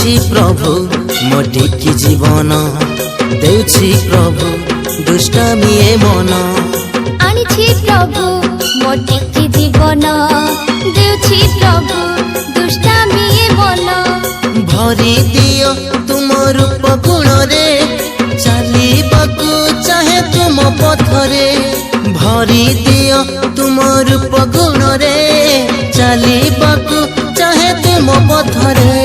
आनिछि प्रभु मोटिकी जीवन देउछि प्रभु दुष्टामी ए मन आनिछि प्रभु मोटिकी जीवन देउछि प्रभु दुष्टामी ए मन भरी दियो तुम रूप गुण रे चलिबाकू चाहे तुम पथरे भरी दियो तुम रूप गुण रे चलिबाकू चाहे तुम पथरे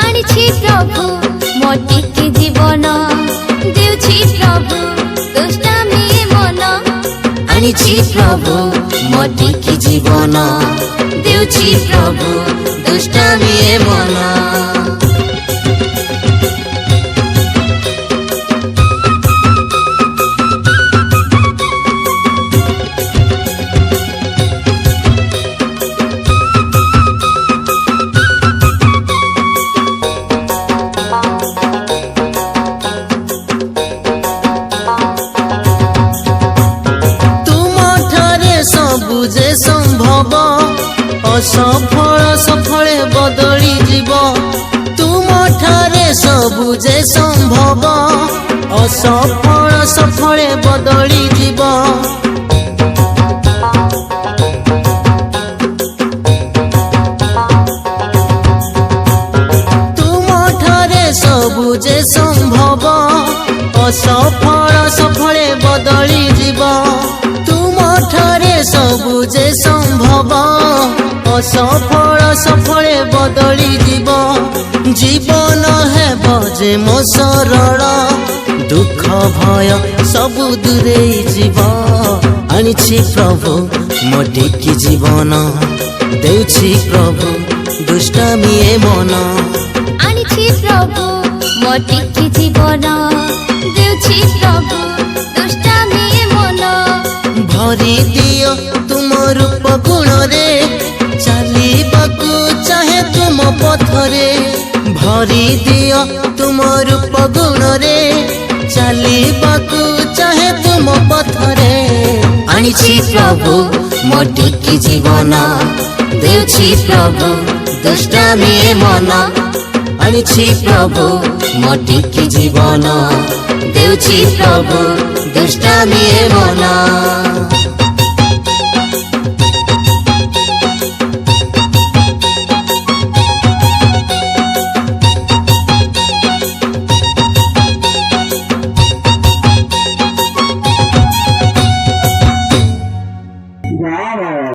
आनिछि प्रभु मोटिकी जीवन देउछि प्रभु दुष्टामी ए मन आनिछि प्रभु मोटिकी जीवन देउछि प्रभु दुष्टामी ए मन जे संभव असफल सफले बदली जीव तुम ठारे सबु जे संभव असफल सफले बदली जीव तुम ठारे सबु जे संभव असफल सफले बदली जीव सबु जे संभव असफल सफले बदली जीव जीवन हेब जे मो सरल दुख भय सबु दूरे जीव आनिछि प्रभु मोटिकी जीवन देउछि प्रभु दुष्टामी ए मन आनिछि प्रभु मोटिकी जीवन देउछि प्रभु दुष्टामी ए मन भरी दियो तुम रूप गुण रे चलिबाकू चाहे तुम पथरे भरी दियो तुम रूप गुण रे चलिबाकू चाहे तुम पथरे आनिछि प्रभु मोटिकी जीवन देउछि प्रभु दुष्टामी ए मन आनिछि प्रभु मोटिकी जीवन देउछि प्रभु दुष्टामी ए मन।